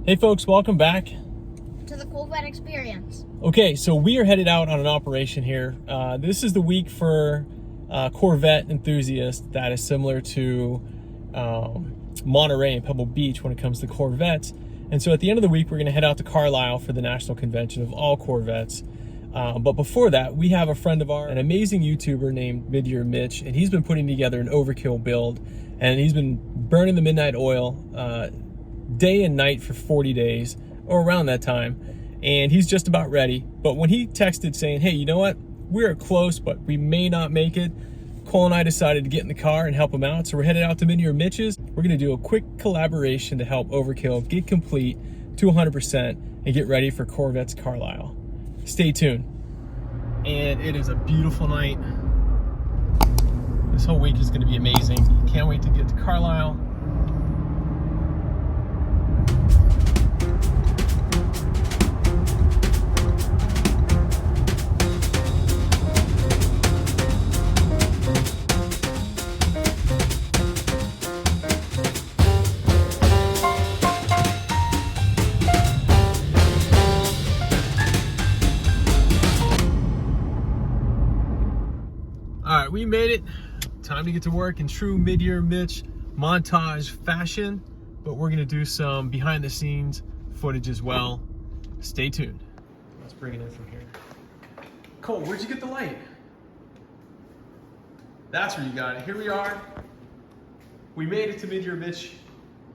Hey folks, welcome back to the ColeVette experience. Okay, so we are headed out on an operation here. This is the week for Corvette enthusiasts that is similar to Monterey and Pebble Beach when it comes to Corvettes. And so at the end of the week, we're going to head out to Carlisle for the national convention of all Corvettes. But before that, we have a friend of ours, an amazing YouTuber named Year Mitch, and he's been putting together an Overkill build, and he's been burning the midnight oil day and night for 40 days or around that time, and he's just about ready. But when he texted saying, hey, you know what, we're close but we may not make it, Cole and I decided to get in the car and help him out. So we're headed out to Year Mitch's. We're going to do a quick collaboration to help Overkill get complete to 100% and get ready for Corvette's Carlisle. Stay tuned. And it is a beautiful night. This whole week is going to be amazing. Can't wait to get to Carlisle. All right, we made it. Time to get to work in true Year Mitch montage fashion, but we're gonna do some behind the scenes footage as well. Stay tuned. Let's bring it in from here. Cole, where'd you get the light? That's where you got it. Here we are. We made it to Year Mitch.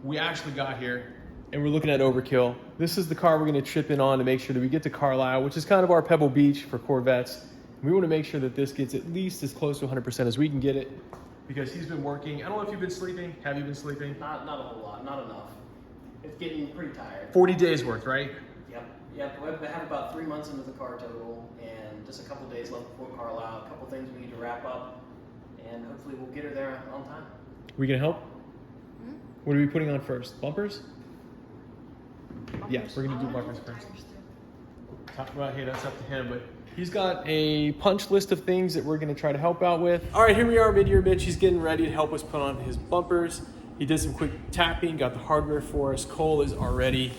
We actually got here and we're looking at Overkill. This is the car we're gonna trip in on to make sure that we get to Carlisle, which is kind of our Pebble Beach for Corvettes. We want to make sure that this gets at least as close to 100% as we can get it, because he's been working. I don't know if you've been sleeping. Have you been sleeping? Not a whole lot, not enough. It's getting pretty tired. 40 days worth, right? Yep. We have about 3 months into the car total, and just a couple days left before Carlisle. A couple things we need to wrap up, and hopefully we'll get her there on time. We gonna help? Hmm? What are we putting on first? Bumpers? Yeah, we're gonna do bumpers first. Talk about, hey, that's up to him, but he's got a punch list of things that we're gonna try to help out with. All right, here we are, Year Mitch. He's getting ready to help us put on his bumpers. He did some quick tapping, got the hardware for us. Cole is already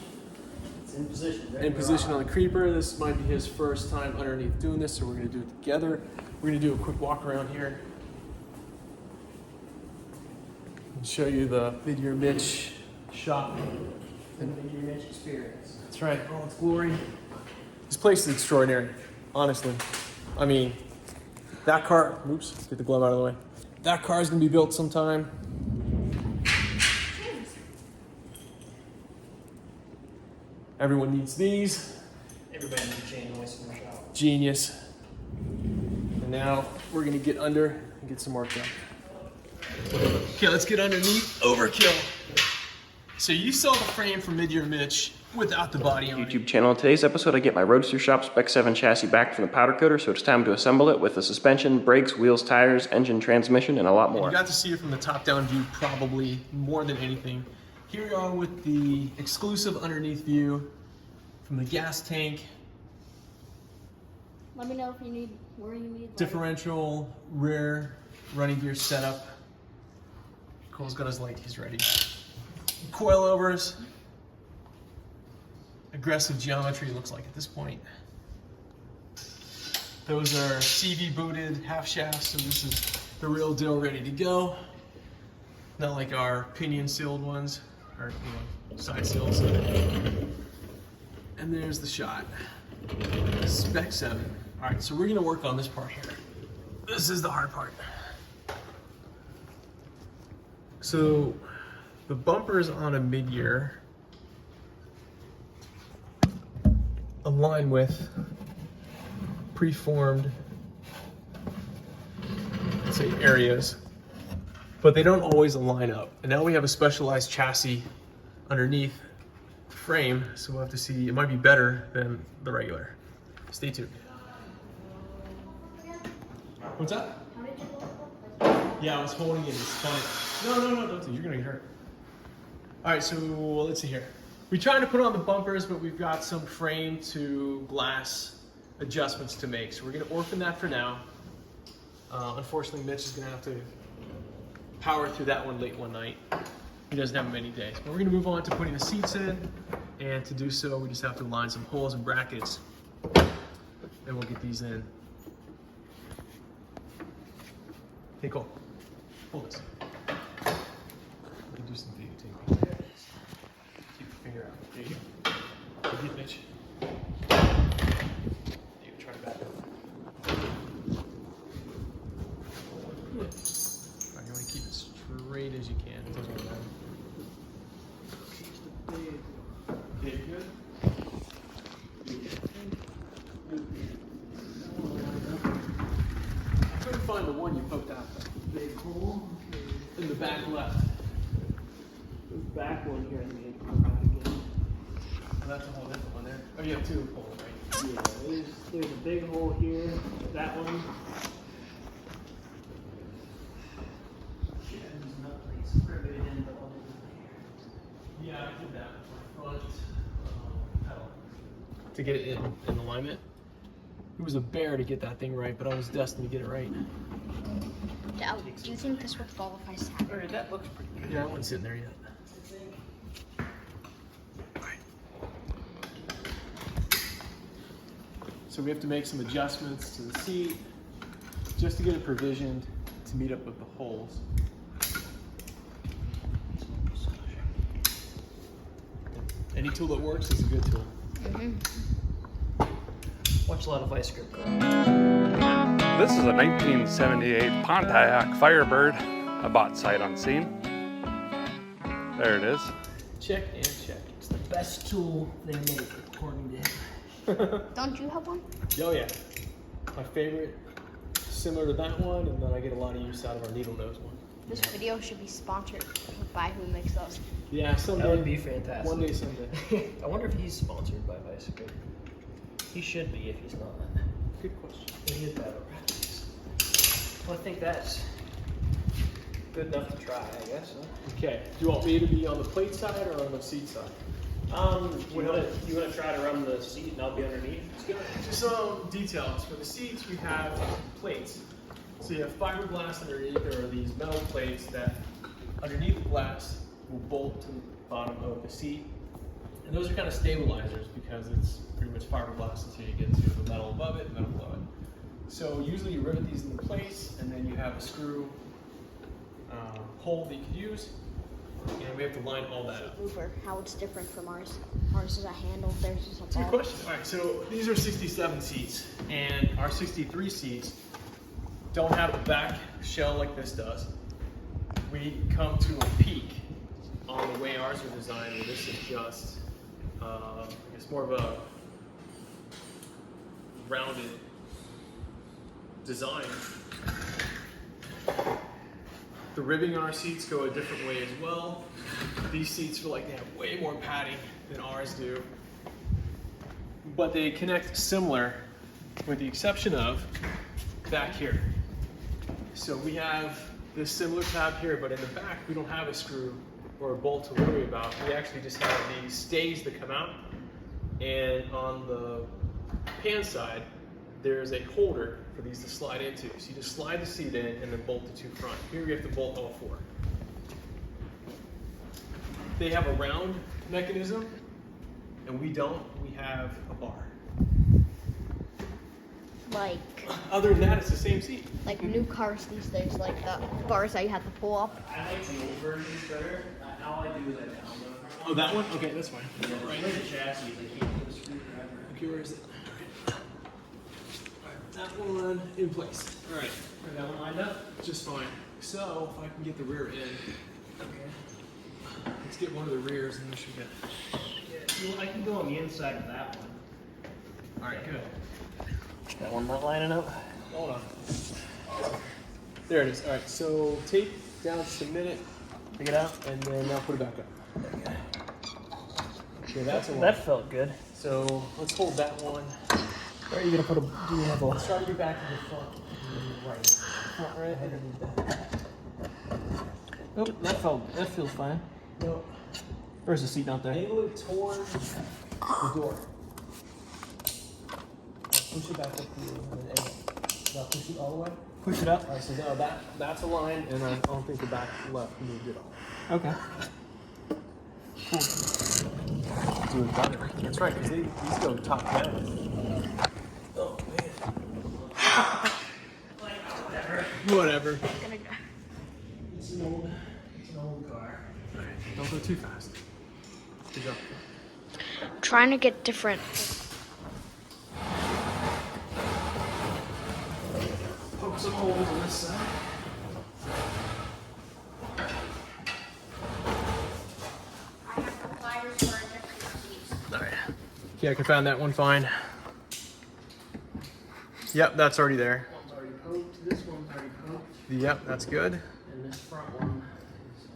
in position. In position on the creeper. This might be his first time underneath doing this, so we're gonna do it together. We're gonna do a quick walk around here and show you the Year Mitch shop. The Year Mitch experience. That's right, all its glory. This place is extraordinary, honestly. I mean, that car, oops, get the glove out of the way. That car is gonna be built sometime. Everyone needs these. Everybody needs a chain noise in the shop. Genius. And now we're gonna get under and get some work done. Okay, let's get underneath Overkill. So you saw the frame from Year Mitch without the body on YouTube channel. In today's episode, I get my Roadster Shop Spec 7 chassis back from the powder coater, so it's time to assemble it with the suspension, brakes, wheels, tires, engine, transmission, and a lot more. You got to see it from the top-down view probably more than anything. Here we are with the exclusive underneath view from the gas tank. Let me know if you need where you need Differential, rear, running gear setup. Cole's got his light, he's ready. Coilovers. Aggressive geometry, looks like at this point. Those are CV booted half shafts, so this is the real deal, ready to go. Not like our pinion sealed ones, or side seals. And there's the shot. Spec 7. All right, so we're gonna work on this part here. This is the hard part. So the bumpers on a mid-year align with preformed, let's say, areas, but they don't always align up. And now we have a specialized chassis underneath the frame, so we'll have to see. It might be better than the regular. Stay tuned. What's that? Yeah, I was holding it. It's funny. No, don't do. You're gonna get hurt. All right, so let's see here. We tried to put on the bumpers, but we've got some frame to glass adjustments to make. So we're gonna orphan that for now. Unfortunately, Mitch is gonna have to power through that one late one night. He doesn't have many days. But we're gonna move on to putting the seats in And to do so, we just have to align some holes and brackets, and we'll get these in. Hey, Cole, hold this. We can do some videotaping. Keep your finger out. There you go. Good hit, Mitch. You can try to back up. Good. All right, you want to keep it straight as you can. It doesn't really matter. Okay, good. I'm trying to find the one you poked out. Big hole. In the back left. The back one here, I think. Again. Oh, that's a whole different one there. Oh, you have two holes, right? Yeah, there's a big hole here. That one. Yeah, there's nut plates riveted in the hole here. Yeah, I did that with my front pedal. To get it in alignment. It was a bear to get that thing right, but I was destined to get it right. Do you think this would fall if I sat? Alright, that looks pretty good. Yeah, I wasn't sitting there yet. So we have to make some adjustments to the seat just to get it provisioned to meet up with the holes. Any tool that works is a good tool. Watch a lot of Vice Grip. This is a 1978 Pontiac Firebird. I bought sight unseen. There it is. Check and check. It's the best tool they make, according to him. Don't you have one? Oh yeah, my favorite, similar to that one, and then I get a lot of use out of our needle nose one. This video should be sponsored by who makes those. Yeah, someday. That would be fantastic. One day, someday. I wonder if he's sponsored by Vice Grip. He should be if he's not. Good question. He is that over. Well, I think that's good enough to try, I guess. Huh? Okay, do you want me to be on the plate side or on the seat side? You wanna try to run the seat and I'll be underneath? Just some details. For the seats, we have plates. So you have fiberglass underneath. There are these metal plates that underneath the glass will bolt to the bottom of the seat. And those are kind of stabilizers because it's pretty much fiberglass until you get to the metal above it and metal below it. So usually you rivet these into place and then you have a screw hole that you could use. And we have to line all that up. Uber, how it's different from ours. Ours is a handle, theirs is a That's a good ball. question. All right, so these are 67 seats, and our 63 seats don't have a back shell like this does. We come to a peak on the way ours are designed, where this is just, it's more of a rounded design. The ribbing on our seats go a different way as well. These seats feel like they have way more padding than ours do. But they connect similar with the exception of back here. So we have this similar tab here, but in the back we don't have a screw or a bolt to worry about. We actually just have these stays that come out. And on the pan side, there's a holder for these to slide into. So you just slide the seat in and then bolt the two front. Here we have to bolt all four. They have a round mechanism, and we don't. We have a bar. Like Other than that, it's the same seat. new cars these days, like the bars that you have to pull up. I like the old versions better. All I do is I download. Oh, that one? Okay, that's fine. Yeah, right. The chassis, I can't put a screwdriver. Okay, where is it? That one in place. All right, Is that one lined up? just fine. So if I can get the rear in, Okay. let's get one of the rears and we should get. Yeah, well, I can go on the inside of that one. All right, good. That one not lining up? Hold on. There it is. All right, so tape down just a minute, Pick it out. and then I'll put it back up. Okay, that's a one. That felt good. So let's hold that one. Where are you gonna put a? Do you have a? Let's try to get back to the front. Right. Front right underneath that. Oh, that feels fine. No. Where's the seat not there? Angle it towards the door. Push it back up to you. And then angle. Now push it all the way. Push it up. All right, so now that's aligned, and I don't think the back left moved at all. Okay. Cool. to have done it. That's right, because these go top down. Oh man. Whatever. It's an old car. All right, don't go too fast. Good job. Trying to get different. Poke some holes on this side. I have the pliers for different seats. All right. Yeah, I can find that one fine. Yep, that's already there. One's already poked. This one's already poked. Yep, that's good. And this front one is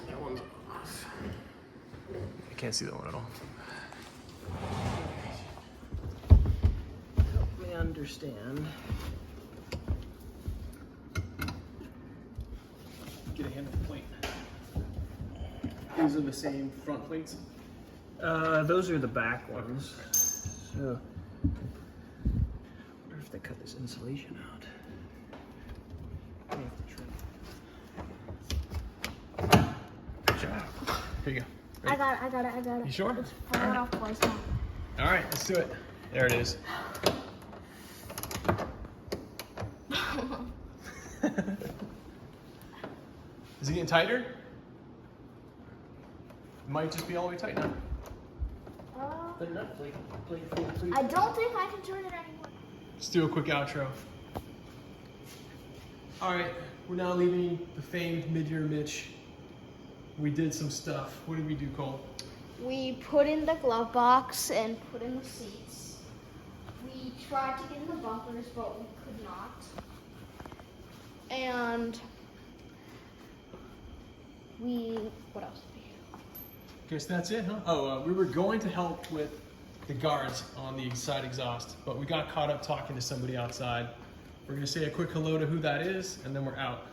that one's off. I can't see that one at all. Help me understand. Get a hand on the plate. These are the same front plates. Those are the back ones. So, I wonder if they cut this insulation out. I have to trim. Good job. Here you go. I got it. You sure? It's falling off twice now. All right, let's do it. There it is. Is it getting tighter? It might just be all the way tight now. The nut plate flew I don't think I can turn it anymore. Let's do a quick outro. All right, we're now leaving the famed Year Mitch. We did some stuff. What did we do, Cole? We put in the glove box and put in the seats. We tried to get in the bumpers, but we could not. And what else did we do? Guess that's it, huh? Oh, we were going to help with the guards on the side exhaust, but we got caught up talking to somebody outside. We're gonna say a quick hello to who that is, and then we're out.